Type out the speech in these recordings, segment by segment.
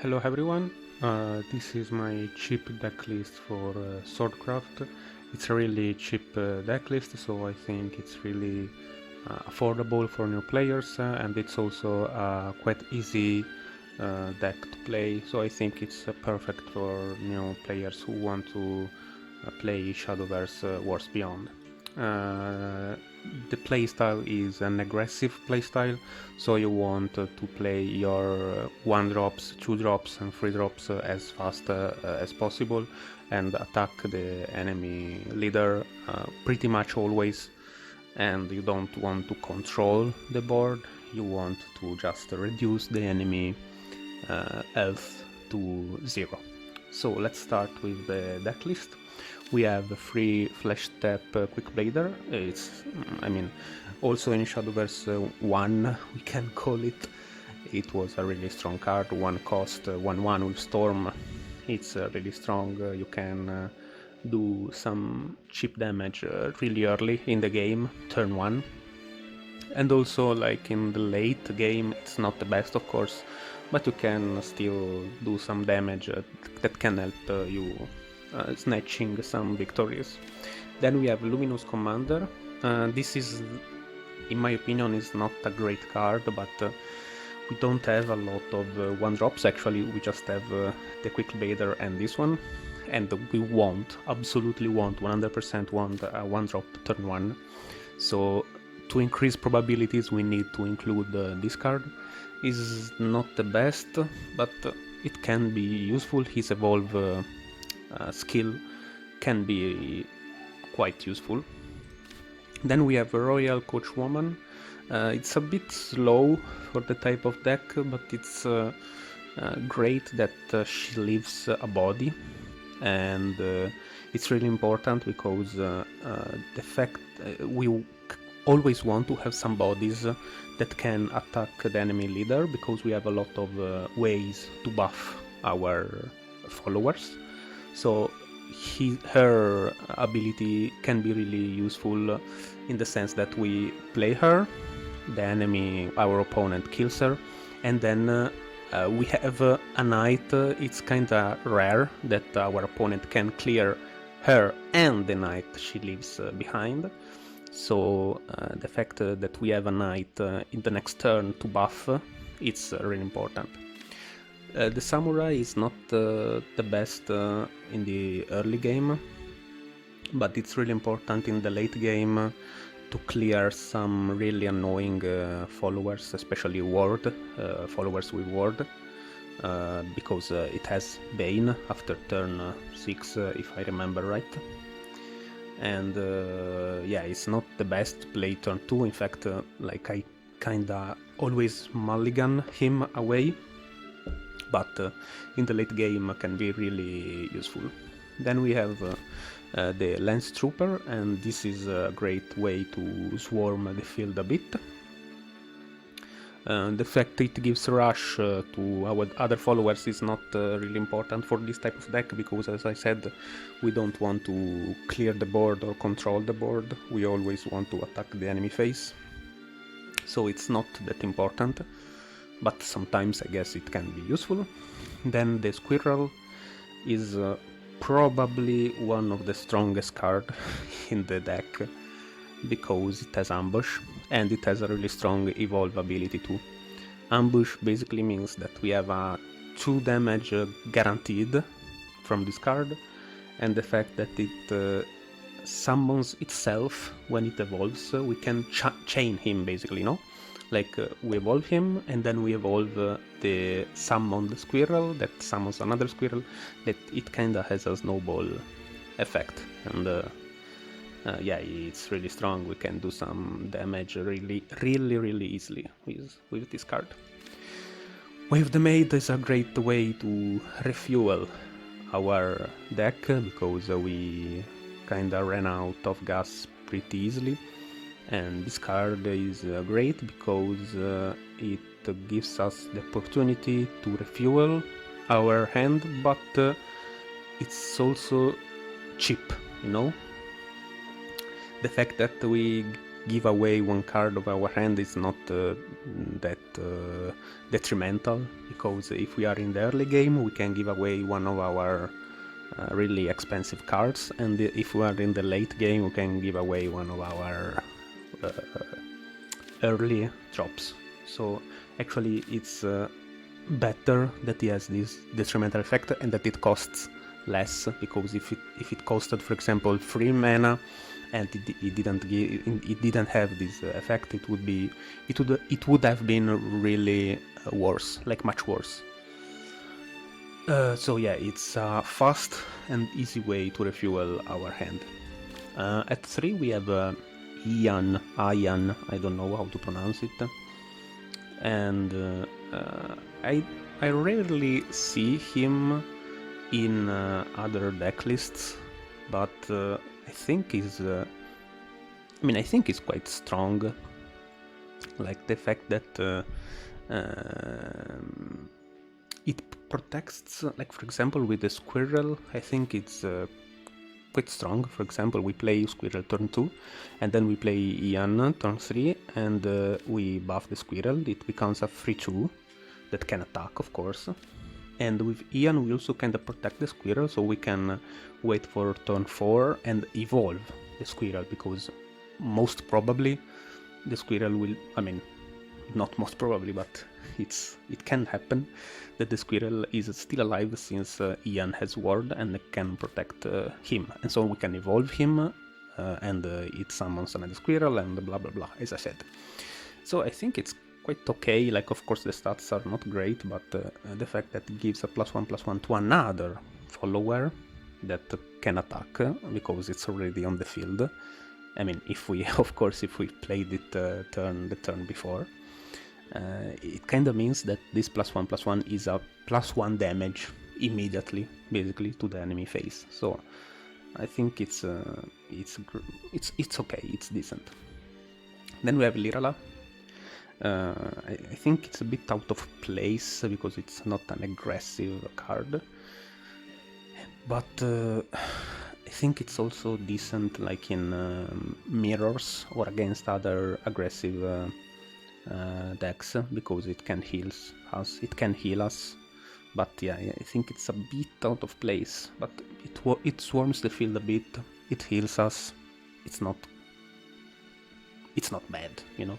Hello everyone, this is my cheap deck list for Swordcraft. It's a really cheap deck list, so I think it's really affordable for new players, and it's also quite easy deck to play, so I think it's perfect for new players who want to play Shadowverse Wars Beyond. Uh, the playstyle is an aggressive playstyle, so you want to play your 1 drops, 2 drops and 3 drops as fast as possible and attack the enemy leader pretty much always. And you don't want to control the board, you want to just reduce the enemy health to 0. So let's start with the deck list. We have 3 Flash Step Quick Blader. Also in Shadowverse 1, we can call it. It was a really strong card, 1 cost, 1/1 with Storm. It's really strong. You can do some cheap damage really early in the game, turn 1. And also, like in the late game, it's not the best, of course, but you can still do some damage that can help you snatching some victories. Then we have Luminous Commander. This is, in my opinion, is not a great card, but we don't have a lot of 1-drops. Actually, we just have the Quick Blader and this one, and we absolutely want, 100% want a 1-drop turn 1. So to increase probabilities we need to include this card. Is not the best, but it can be useful. His evolve skill can be quite useful. Then we have a Royal Coachwoman. It's a bit slow for the type of deck, but it's great that she leaves a body, and it's really important because the fact we always want to have some bodies that can attack the enemy leader, because we have a lot of ways to buff our followers. So her ability can be really useful in the sense that we play her, the enemy, our opponent kills her, and then we have a knight. It's kinda rare that our opponent can clear her and the knight she leaves behind. So the fact that we have a knight in the next turn to buff, it's really important. The samurai is not the best in the early game, but it's really important in the late game to clear some really annoying followers, especially ward, followers with ward, because it has Bane after turn 6, if I remember right. And yeah, it's not the best to play turn 2. In fact, like I kinda always mulligan him away, but in the late game can be really useful. Then we have the Lance Trooper, and this is a great way to swarm the field a bit. The fact it gives rush to our other followers is not really important for this type of deck, because as I said, we don't want to clear the board or control the board, we always want to attack the enemy face. So it's not that important, but sometimes I guess it can be useful. Then the Squirrel is probably one of the strongest cards in the deck, because it has ambush and it has a really strong evolve ability too. Ambush basically means that we have a 2 damage guaranteed from this card, and the fact that it summons itself when it evolves, we can chain him basically, no? Like we evolve him and then we evolve the summoned squirrel that summons another squirrel, that it kinda has a snowball effect, and yeah, it's really strong. We can do some damage really easily with this card. Wave the Maid is a great way to refuel our deck, because we kinda ran out of gas pretty easily, and this card is great because it gives us the opportunity to refuel our hand, but it's also cheap, you know? The fact that we give away one card of our hand is not that detrimental, because if we are in the early game we can give away one of our really expensive cards, and if we are in the late game we can give away one of our early drops. So actually it's better that he has this detrimental effect and that it costs less, because if it costed, for example, 3 mana and it didn't have this effect, it would have been really worse, like much worse. So yeah, it's a fast and easy way to refuel our hand. At 3 we have Ian, I don't know how to pronounce it, and I rarely see him in other deck lists, but I think he's quite strong. Like the fact that it protects, like for example with the squirrel, I think it's quite strong. For example, we play squirrel turn 2 and then we play Ian turn 3 and we buff the squirrel, it becomes a 3/2 that can attack, of course. And with Ian we also kind of protect the squirrel, so we can wait for turn 4 and evolve the squirrel, because most probably the squirrel will, not most probably, but it can happen that the squirrel is still alive, since Ian has ward and can protect him, and so we can evolve him and it summons another squirrel and blah blah blah, as I said. So I think it's quite okay. Like, of course the stats are not great, but the fact that it gives a +1/+1 to another follower that can attack because it's already on the field. If we played it the turn before, it kind of means that this +1/+1 is a +1 damage immediately, basically, to the enemy face. So I think it's okay, it's decent. Then we have Lirala. I think it's a bit out of place because it's not an aggressive card, but I think it's also decent, like in mirrors or against other aggressive decks, because it can heal us. But yeah, I think it's a bit out of place, but it swarms the field a bit, it heals us, it's not bad, you know.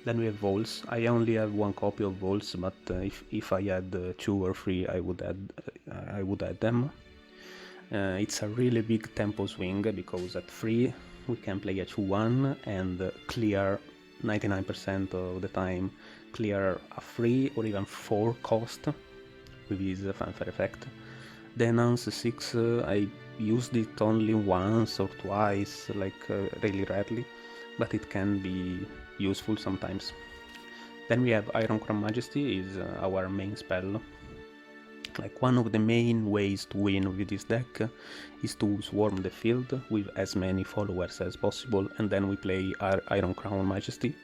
Then we have Vols. I only have 1 copy of Vols, but if I had 2 or 3 I would add them. It's a really big tempo swing, because at 3 we can play a 2/1 and clear 99% of the time, clear a 3 or even 4 cost with his fanfare effect. Then on 6 I used it only once or twice, like really rarely, but it can be useful sometimes. Then we have Iron Crown Majesty, is our main spell. Like, one of the main ways to win with this deck is to swarm the field with as many followers as possible, and then we play Iron Crown Majesty.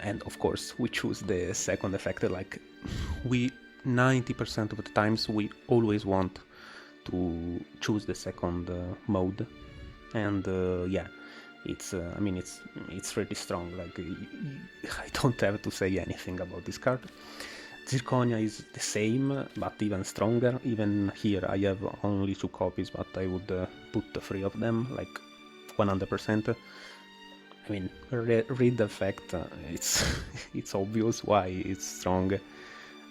And of course we choose the second effect. Like, 90% of the times we always want to choose the second mode, and yeah, it's really strong. Like, I don't have to say anything about this card. Zirconia is the same, but even stronger. Even here I have only 2 copies, but I would put 3 of them, like 100%. Read the effect, it's obvious why it's strong.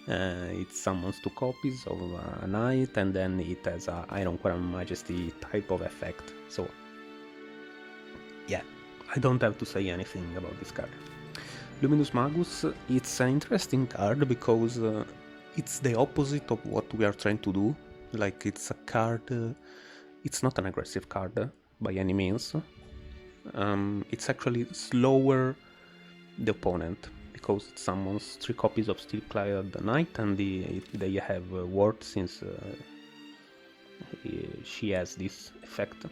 It summons 2 copies of a knight, and then it has a Iron Crown Majesty type of effect. So yeah, I don't have to say anything about this card. Luminous Magus, it's an interesting card because it's the opposite of what we are trying to do. Like, it's a card, it's not an aggressive card by any means. It's actually slower the opponent, because it summons 3 copies of Steel-Clad Knight, and they have ward, since she has this effect.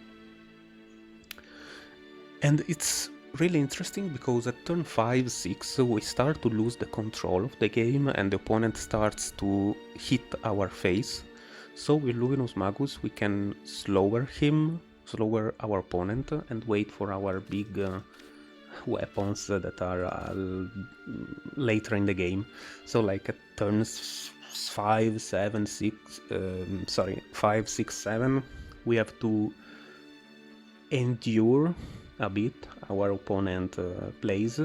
And it's really interesting because at turn 5-6 we start to lose the control of the game, and the opponent starts to hit our face. So with Luminous Magus we can slower him slower our opponent and wait for our big weapons that are later in the game. So like at turns 5, 7, 6, 5, 6, 7, we have to endure a bit our opponent plays,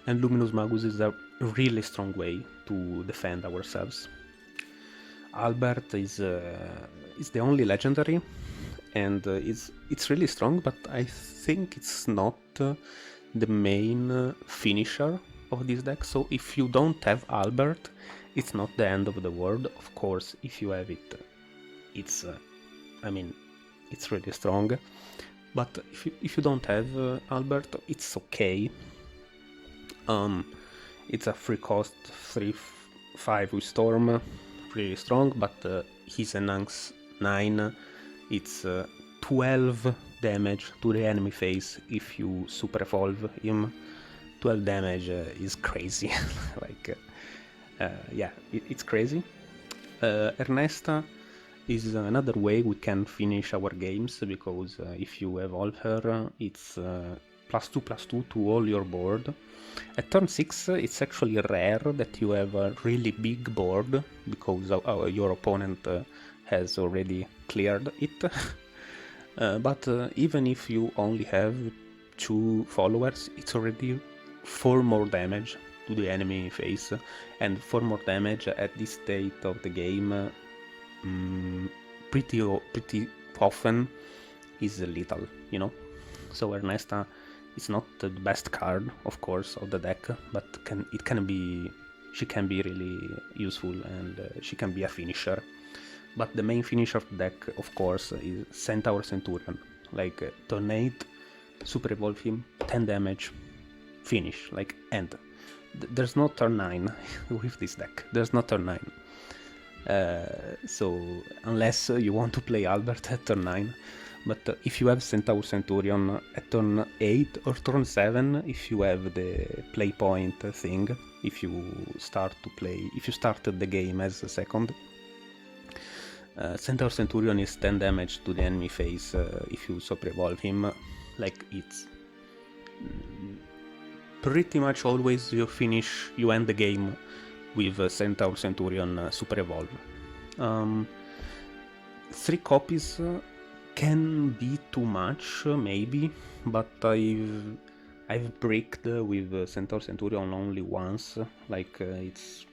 and Luminous Magus is a really strong way to defend ourselves. Albert is the only legendary, and it's really strong, but I think it's not the main finisher of this deck. So if you don't have Albert, it's not the end of the world. Of course, if you have it, it's I mean, it's really strong. But if you don't have Albert, it's okay. It's a free cost 3/5 with Storm, really strong, but he's enhance 9. It's 12 damage to the enemy face if you super evolve him. 12 damage is crazy. Like, yeah, it's crazy. Ernesta is another way we can finish our games, because if you evolve her, it's +2/+2 to all your board. At turn 6, it's actually rare that you have a really big board, because your opponent has already cleared it. But even if you only have 2 followers, it's already 4 more damage to the enemy face, and 4 more damage at this state of the game pretty often is lethal, you know. So Ernesta is not the best card, of course, of the deck, but she can be really useful, and she can be a finisher. But the main finisher of the deck, of course, is Centaur Centurion. Like turn 8, super evolve him, 10 damage, finish, like end. There's no turn 9 with this deck. There's no turn 9. So unless you want to play Albert at turn 9, but if you have Centaur Centurion at turn 8 or turn 7, if you have the play point thing, if you started the game as a second, Centaur Centurion is 10 damage to the enemy face if you super evolve him. Like, it's pretty much always you end the game with Centaur Centurion super evolve. 3 copies can be too much, maybe, but I've bricked with Centaur Centurion only once. Like, it's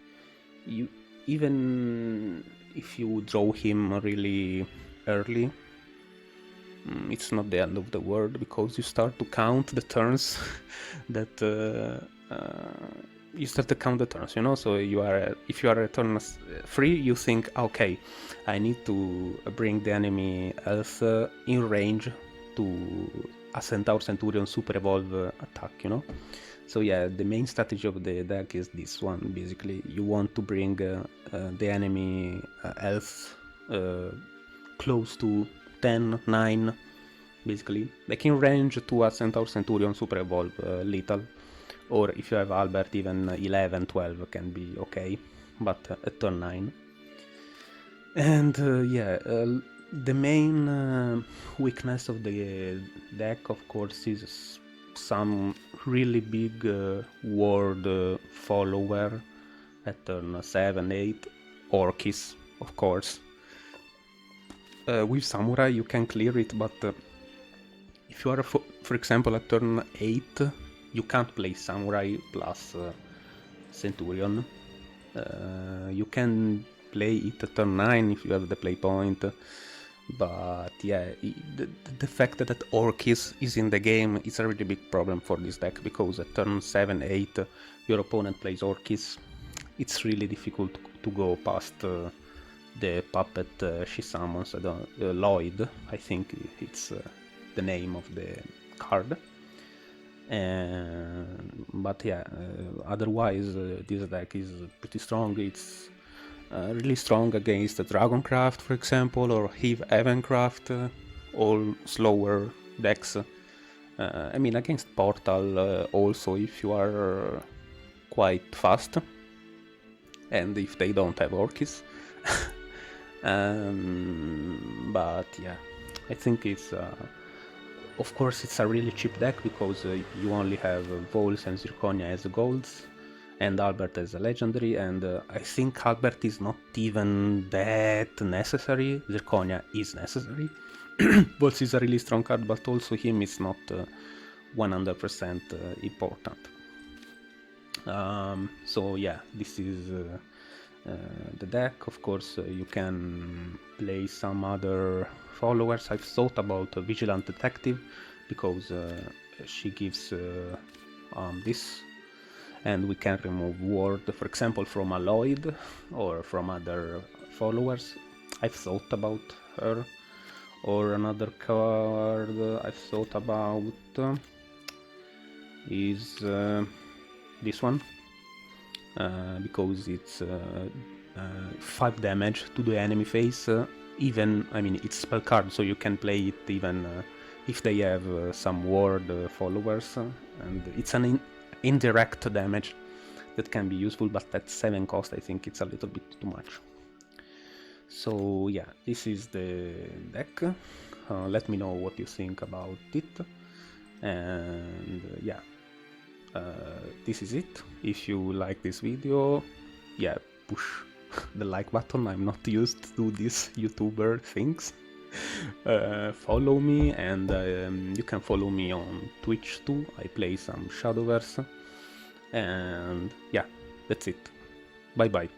you, even if you draw him really early, it's not the end of the world, because you start to count the turns that you know. So if you are at turn 3, you think, okay, I need to bring the enemy health in range to a Centaur Centurion super evolve attack, you know. So yeah, the main strategy of the deck is this one. Basically, you want to bring the enemy health close to 10, 9, basically, like in range to a Centaur Centurion super evolve lethal. Or if you have Albert, even 11, 12 can be okay, but at turn 9. And yeah, the main weakness of the deck, of course, is some really big ward follower at turn 7, 8, Orkis, of course. With Samurai you can clear it, but if you are, for example, at turn 8, you can't play Samurai plus Centurion. You can play it at turn 9 if you have the play point, but yeah, the fact that Orkis is in the game is a really big problem for this deck, because at turn 7, 8, your opponent plays Orkis. It's really difficult to go past the puppet she summons. Lloyd, I think it's the name of the card. But yeah, otherwise this deck is pretty strong. It's really strong against Dragoncraft, for example, or Heavencraft, all slower decks. I mean, against Portal also, if you are quite fast, and if they don't have Orkis. But yeah, I think it's Of course, it's a really cheap deck because you only have Vols and Zirconia as golds, and Albert as a legendary, and I think Albert is not even that necessary. Zirconia is necessary. Vols is a really strong card, but also him is not 100% important. So yeah, this is the deck. Of course, you can play some other followers. I've thought about Vigilant Detective because she gives this, and we can remove ward, for example, from Aloyd or from other followers. I've thought about her. Or another card I've thought about is this one, because it's 5 damage to the enemy face. Even, I mean, it's spell card, so you can play it even if they have some ward followers, and it's an indirect damage that can be useful, but at 7 cost I think it's a little bit too much. So yeah, this is the deck. Let me know what you think about it, and yeah, this is it. If you like this video, yeah, push the like button. I'm not used to do these YouTuber things. Follow me, and you can follow me on Twitch too. I play some Shadowverse, and yeah, that's it. Bye bye.